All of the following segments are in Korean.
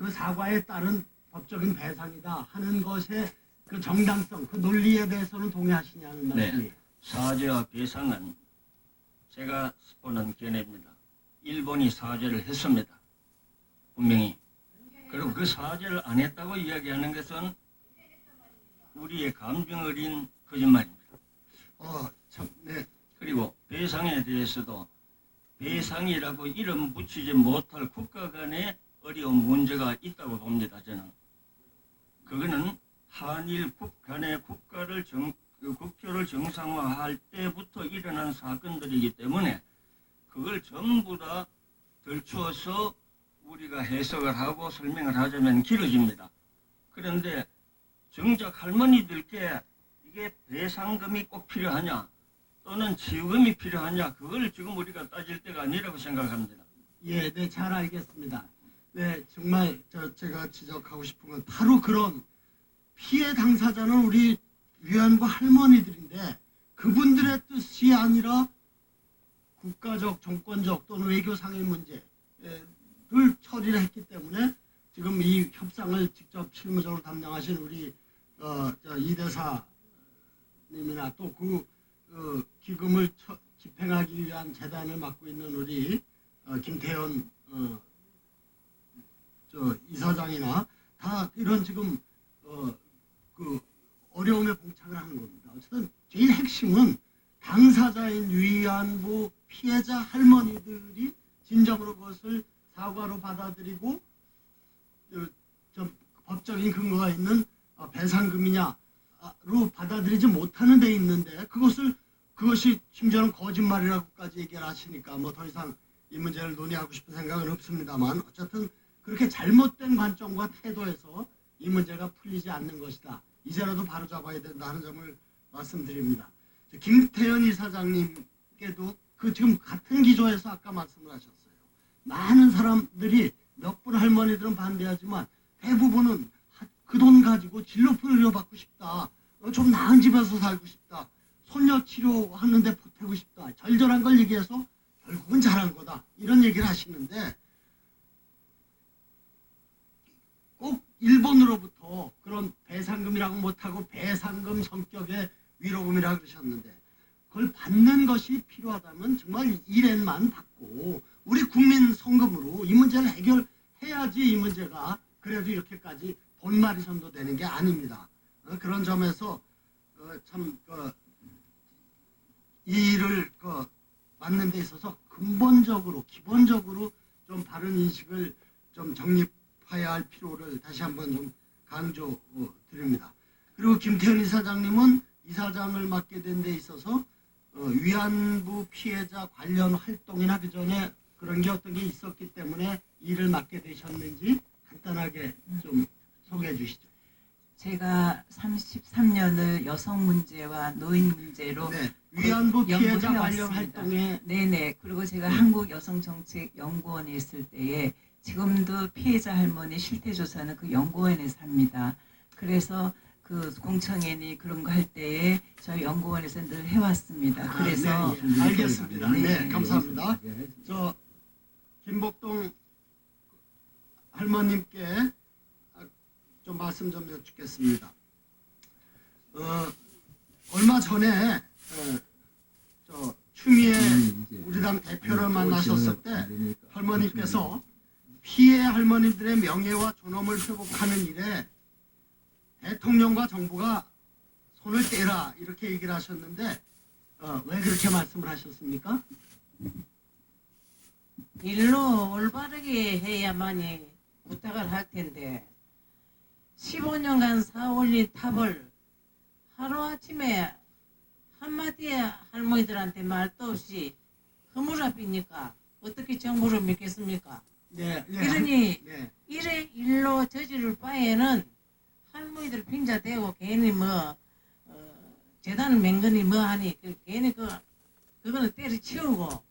그 사과에 따른 법적인 배상이다 하는 것의 그 정당성, 그 논리에 대해서는 동의하시냐는 네. 말씀이에요. 사죄와 배상은 제가 보는 견해입니다. 일본이 사죄를 했습니다. 분명히. 그리고 그 사죄를 안 했다고 이야기하는 것은 우리의 감정 어린 거짓말입니다. 네. 그리고 배상에 대해서도 배상이라고 이름 붙이지 못할 국가 간의 어려운 문제가 있다고 봅니다. 저는. 그거는 한일 간의 국교를 정상화할 때부터 일어난 사건들이기 때문에 그걸 전부 다 들추어서 우리가 해석을 하고 설명을 하자면 길어집니다. 그런데 정작 할머니들께 이게 배상금이 꼭 필요하냐 또는 지원금이 필요하냐 그걸 지금 우리가 따질 때가 아니라고 생각합니다. 예, 네, 잘 알겠습니다. 네, 정말 제가 지적하고 싶은 건 바로 그런 피해 당사자는 우리 위안부 할머니들인데 그분들의 뜻이 아니라 국가적, 정권적 또는 외교상의 문제를 처리를 했기 때문에 지금 이 협상을 직접 실무적으로 담당하신 우리 이대사님이나 또 그 기금을 집행하기 위한 재단을 맡고 있는 우리 김태현 이사장이나 다 이런 지금 그 어려움에 봉착을 하는 겁니다. 어쨌든 제일 핵심은 당사자인 위안부 피해자 할머니들이 진정으로 그것을 사과로 받아들이고 좀 법적인 근거가 있는 배상금이냐로 받아들이지 못하는 데 있는데 그것이 심지어는 거짓말이라고까지 얘기를 하시니까 뭐 더 이상 이 문제를 논의하고 싶은 생각은 없습니다만 어쨌든 그렇게 잘못된 관점과 태도에서 이 문제가 풀리지 않는 것이다. 이제라도 바로잡아야 된다 하는 점을 말씀드립니다. 김태현 이사장님께도 그 지금 같은 기조에서 아까 말씀을 하셨어요. 많은 사람들이 몇 분 할머니들은 반대하지만 대부분은 그 돈 가지고 진로폰 의료받고 싶다. 좀 나은 집에서 살고 싶다. 손녀 치료하는데 보태고 싶다. 절절한 걸 얘기해서 결국은 잘한 거다. 이런 얘기를 하시는데 꼭 일본으로부터 그런 배상금이라고 못하고 배상금 성격의 위로금이라고 그러셨는데 그걸 받는 것이 필요하다면 정말 1엔만 받고 우리 국민 성금으로 이 문제를 해결해야지 이 문제가 그래도 이렇게까지 본말이 전도되는 게 아닙니다. 그런 점에서 참 이 일을 맞는 데 있어서 근본적으로 기본적으로 좀 바른 인식을 좀 정립해야 할 필요를 다시 한번 좀 강조드립니다. 그리고 김태현 이사장님은 이사장을 맡게 된 데 있어서 위안부 피해자 관련 활동이나 그 전에 그런 게 어떤 게 있었기 때문에 일을 맡게 되셨는지 간단하게 좀 소개해 주시죠. 제가 33년을 여성 문제와 노인 문제로 네, 위안부 피해자 관련 연구해왔습니다. 활동에 네네. 그리고 제가 한국여성정책연구원에 있을 때에 지금도 피해자 할머니 실태조사는 그 연구원에서 합니다. 그래서 그 공청회니 그런 거 할 때에 저희 연구원에서 늘 해왔습니다. 그래서 네, 알겠습니다. 네. 네, 감사합니다. 저 김복동 할머님께 좀 말씀 좀 여쭙겠습니다. 얼마 전에 저 추미애 우리 당 대표를 만나셨을 때 할머니께서 피해 할머니들의 명예와 존엄을 회복하는 일에 대통령과 정부가 손을 떼라 이렇게 얘기를 하셨는데 왜 그렇게 말씀을 하셨습니까? 일로 올바르게 해야만이 부탁을 할 텐데 15년간 쌓아올린 탑을 하루아침에 한마디의 할머니들한테 말도 없이 허물어비니까 어떻게 정부를 믿겠습니까? 네, 이러니 네. 이래 일로 저지를 바에는 할머니들 빙자대고 괜히 재단을 맹거니 하니 괜히 그거는 때려치우고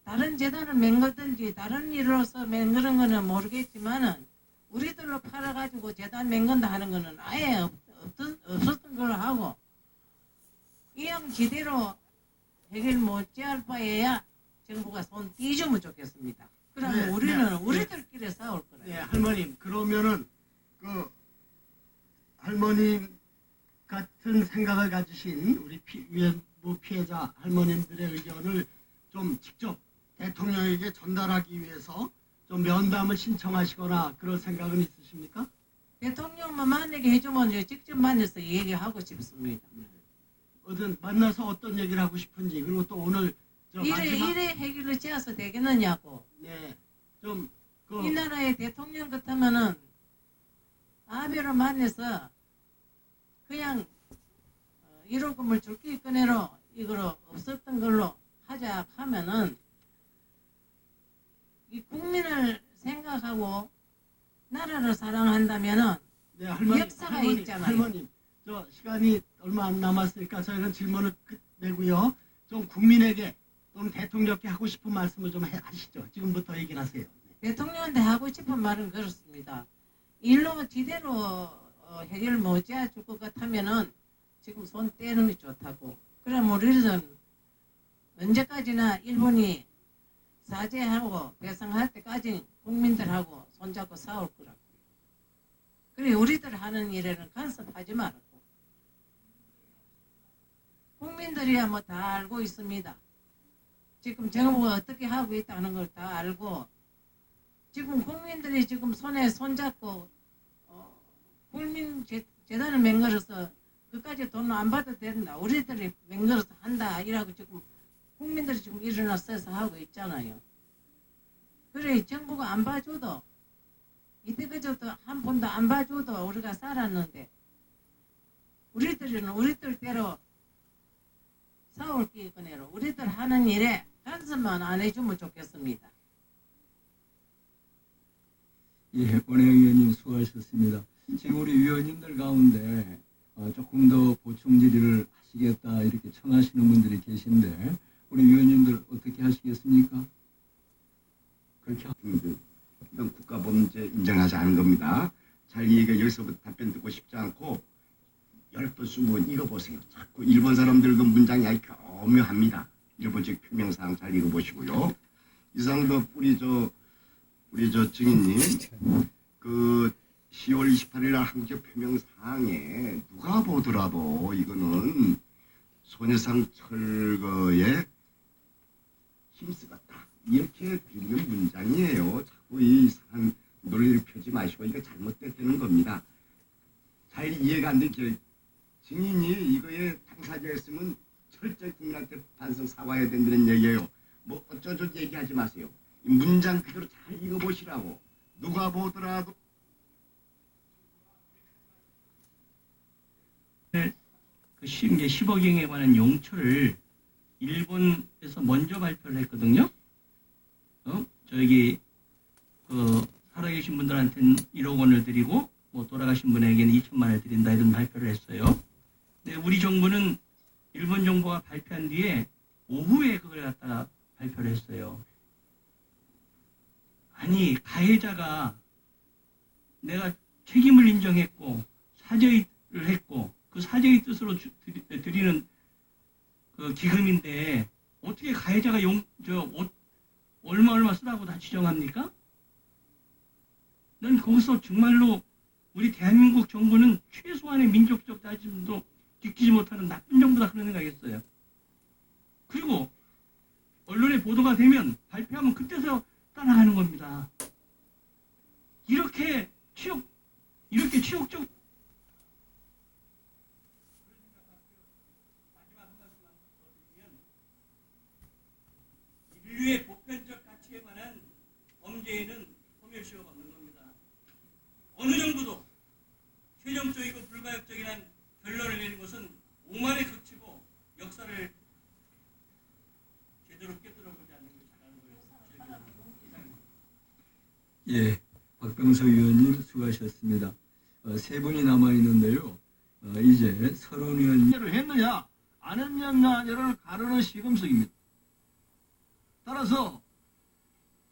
다른 재단을 맹거든지 다른 일로서 맹거는 거는 모르겠지만은 우리들로 팔아가지고 재단 맹건다 하는 거는 아예 없었던 걸로 하고 이왕 지대로 해결 못지할 바에야 정부가 손 띄주면 좋겠습니다. 그러면 네, 우리는 네, 우리들끼리 싸울 거예요. 네, 할머님, 그러면은 그 할머님 같은 생각을 가지신 우리 위안부 피해자 할머님들의 의견을 좀 직접 대통령에게 전달하기 위해서 좀 면담을 신청하시거나 그런 생각은 있으십니까? 대통령만 만나게 해주면 이제 직접 만나서 얘기하고 싶습니다. 어떤 만나서 어떤 얘기를 하고 싶은지, 그리고 또 오늘 저 마지막 이래 해결을 지어서 되겠느냐고. 네, 좀 이 나라의 대통령 같으면은 아베를 만나서 그냥 1호금을 줄기 꺼내로 이거로 없었던 걸로 하자 하면은 이 국민을 생각하고 나라를 사랑한다면은 네, 할머니, 역사가 할머니, 있잖아요. 할머님, 저 시간이 얼마 안 남았으니까 저희는 질문을 끝내고요. 좀 국민에게 또는 대통령께 하고 싶은 말씀을 좀 하시죠. 지금부터 얘기를 하세요. 대통령한테 하고 싶은 말은 그렇습니다. 일로 지대로 해결 못 지어줄 것 같으면은 지금 손 떼는 게 좋다고. 그럼 우리는 언제까지나 일본이 사죄하고 배상할 때까지 국민들하고 손잡고 싸울 거라고. 그래 우리들 하는 일에는 간섭하지 말고. 국민들이야 뭐 다 알고 있습니다. 지금 정부가 어떻게 하고 있다는 걸 다 알고 지금 국민들이 지금 손에 손잡고 국민재단을 맹글어서 그까지 돈 안 받아도 된다. 우리들이 맹글어서 한다. 이라고 지금 국민들이 지금 일어나서 하고 있잖아요. 그래 정부가 안 봐줘도 이때까지도 한 푼도 안 봐줘도 우리가 살았는데 우리들은 우리들대로 싸울 끼거내로 우리들 하는 일에 간섭만 안 해주면 좋겠습니다. 예, 원행 의원님 수고하셨습니다. 지금 우리 위원님들 가운데 조금 더 보충 질의를 하시겠다 이렇게 청하시는 분들이 계신데 우리 위원님들 어떻게 하시겠습니까? 그렇게 이건 국가범죄 인정하지 않은 겁니다. 잘 이해가 여기서부터 답변 듣고 싶지 않고 10번 20번 읽어보세요. 자꾸 일본 사람들 그 문장이 아주 교묘합니다. 일본식 표명사항 잘 읽어보시고요. 이상도 우리 저 증인님 그 10월 28일 날 한국적 표명사항에 누가 보더라도 이거는 소녀상 철거에 힘쓰겠다 이렇게 빌는 문장이에요. 자꾸 이 이상한 논리를 펴지 마시고 이거 잘못됐다는 겁니다. 잘 이해가 안 된 증인이 이거에 당사자였으면 철저히 국민한테 반성 사과해야 된다는 얘기예요. 뭐 어쩌저 얘기하지 마세요. 이 문장 그대로 잘 읽어보시라고. 누가 보더라도 그 이제 10억행에 관한 용처를 일본에서 먼저 발표를 했거든요. 저기 살아계신 분들한테는 1억 원을 드리고 뭐 돌아가신 분에게는 2천만 원을 드린다 이런 발표를 했어요. 근데 우리 정부는 일본 정부가 발표한 뒤에 오후에 그걸 갖다가 발표를 했어요. 아니 가해자가 내가 책임을 인정했고 사죄를 했고 그 사죄의 뜻으로 드리는 그 기금인데 어떻게 가해자가 얼마 쓰라고 다 지정합니까? 난 거기서 정말로 우리 대한민국 정부는 최소한의 민족적 다짐도 지키지 못하는 나쁜 정부다 그런 생각했어요. 그리고 언론에 보도가 되면 발표하면 그때서 따라가는 겁니다. 이렇게 치욕적 인류의 보편적 가치에 관한 범죄에는 소멸시효가 없는 겁니다. 어느 정부도 최종적이고 불가역적인 결론을 내는 것은 오만에 그치고 역사를 제대로 깨뜨려보지 않는 것이 잘하는 거예요. 예, 박병석 의원님 수고하셨습니다. 세 분이 남아 있는데요. 이제 서른 의원 를 했느냐 안 했느냐를 가르는 시금석입니다. 따라서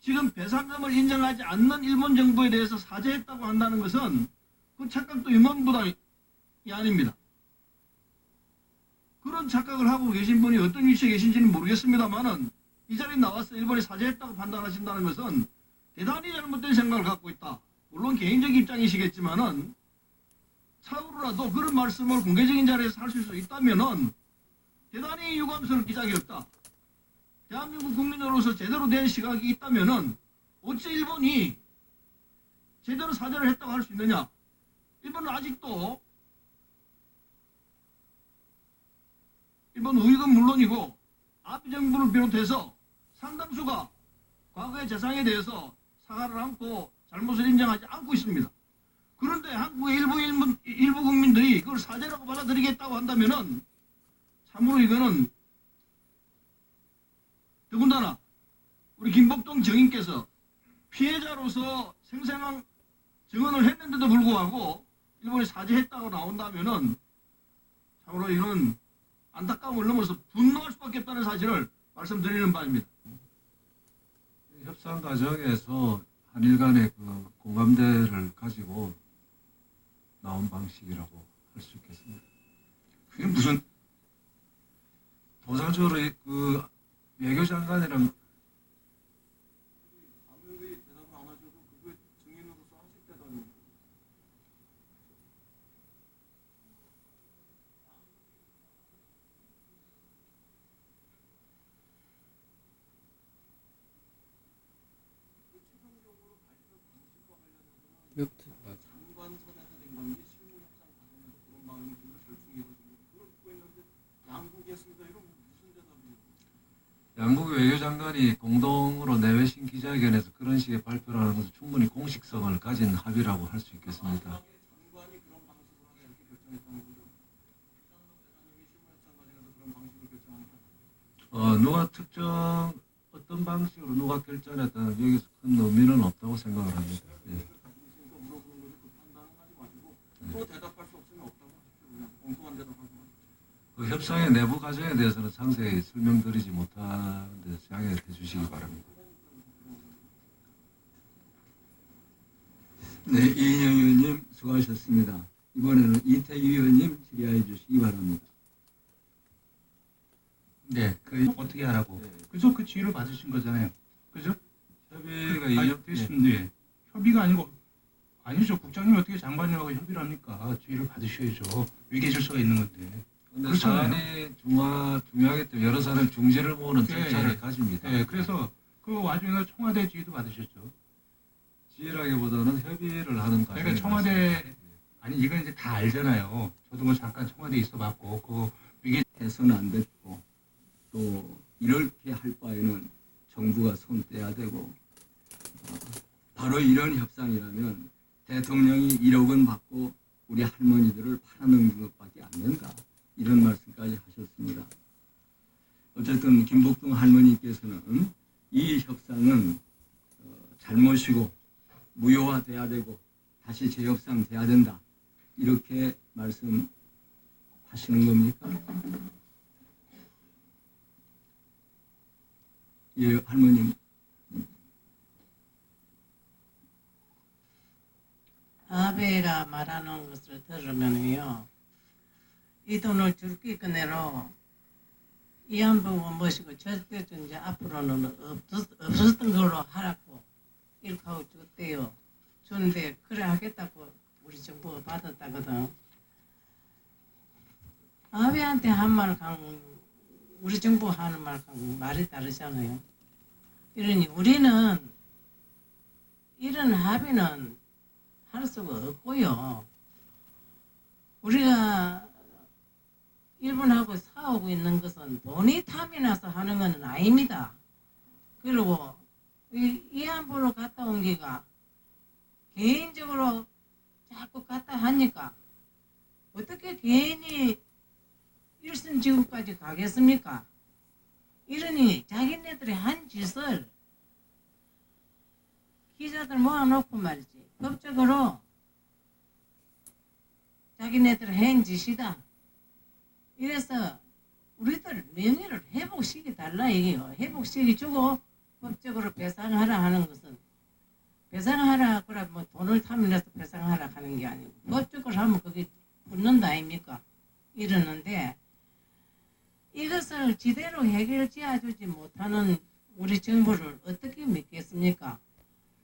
지금 배상금을 인정하지 않는 일본 정부에 대해서 사죄했다고 한다는 것은 그 착각도 유망부당이 아닙니다. 그런 착각을 하고 계신 분이 어떤 위치에 계신지는 모르겠습니다만은 이 자리에 나와서 일본이 사죄했다고 판단하신다는 것은 대단히 잘못된 생각을 갖고 있다. 물론 물론 개인적 입장이시겠지만은 차후로라도 그런 말씀을 공개적인 자리에서 하실 수 있다면은 대단히 유감스럽기 짝이 없다. 대한민국 국민으로서 제대로 된 시각이 있다면은 어째 일본이 제대로 사죄를 했다고 할 수 있느냐? 일본은 아직도 일본 의회는 물론이고 아베 정부를 비롯해서 상당수가 과거의 재상에 대해서 사과를 않고 잘못을 인정하지 않고 있습니다. 그런데 한국의 일부 국민들이 그걸 사죄라고 받아들이겠다고 한다면은 참으로 이거는 더군다나 우리 김복동 정인께서 피해자로서 생생한 증언을 했는데도 불구하고 일본이 사죄했다고 나온다면은 참으로 이건 안타까움을 넘어서 분노할 수밖에 없다는 사실을 말씀드리는 바입니다. 협상 과정에서 한일 간의 그 공감대를 가지고 나온 방식이라고 할 수 있겠습니다. 그게 무슨 도상적으로 그 외교장관이랑 양국 외교장관이 공동으로 내외신 기자회견에서 그런 식의 발표를 하는 것은 충분히 공식성을 가진 합의라고 할 수 있겠습니다. 누가 특정 어떤 방식으로 누가 결정했다는 여기서 큰 의미는 없다고 생각을 합니다. 예. 또 대답할 수 없으면 없다고 하십시오. 그냥 엉뚱한 대답하고. 그 협상의 내부 과정에 대해서는 상세히 설명드리지 못한 데 양해해 주시기 바랍니다. 네, 이인영 의원님 수고하셨습니다. 이번에는 이태규 의원님 질의해 주시기 바랍니다. 네, 그 어떻게 하라고? 그죠? 그 지휘를 받으신 거잖아요. 그죠? 협의가 아니, 인정 됐습니다. 예. 협의가 아니고 아니죠. 국장님이 어떻게 장관님하고 협의를 합니까? 지휘를 받으셔야죠. 위계 질서가 있는 건데. 근데 그렇잖아요. 사안이 중요하기 때문에 여러 사람의 중재를 모으는 절차를 예. 가집니다. 네, 그래서 그 와중에 청와대 지휘도 받으셨죠. 지혜라기보다는 협의를 하는 과정이 그러니까 청와대 아니 이건 이제 다 알잖아요. 저도 뭐 잠깐 청와대에 있어봤고 그 위계 해서는 안 됐고 또 이렇게 할 바에는 정부가 손 떼야 되고 바로 이런 협상이라면 대통령이 1억 원 받고 우리 할머니들을 팔아넘긴 것밖에 안 된다. 이런 말씀까지 하셨습니다. 어쨌든 김복동 할머니께서는 이 협상은 잘못이고 무효화돼야 되고 다시 재협상 돼야 된다. 이렇게 말씀하시는 겁니까? 예, 할머님. 아베가 말하는 것을 들으면요, 이 돈을 줄기 그대로 이 한 부분 모시고 절대 이제 앞으로는 없었던 걸로 하라고 이렇게 하고 줬대요. 주는데 그래 하겠다고 우리 정부가 받았다거든. 아베한테 한 말 우리 정부 하는 말하고 말이 다르잖아요. 이러니 우리는 이런 합의는 할 수가 없고요. 우리가 일본하고 싸우고 있는 것은 돈이 탐이 나서 하는 것은 아닙니다. 그리고 이 안보로 갔다 온 게가 개인적으로 자꾸 갔다 하니까 어떻게 개인이 일선지구까지 가겠습니까? 이러니 자기네들이 한 짓을 기자들 모아놓고 말이지 법적으로 자기네들 한 짓이다. 이래서 우리들 명예를 회복시키 달라 이게요. 회복시키 주고 법적으로 배상하라 하는 것은 배상하라 그래 뭐 돈을 탐내서 배상하라 하는 게 아니고 법적으로 하면 그게 붙는다 아닙니까? 이러는데 이것을 제대로 해결 지어주지 못하는 우리 정부를 어떻게 믿겠습니까?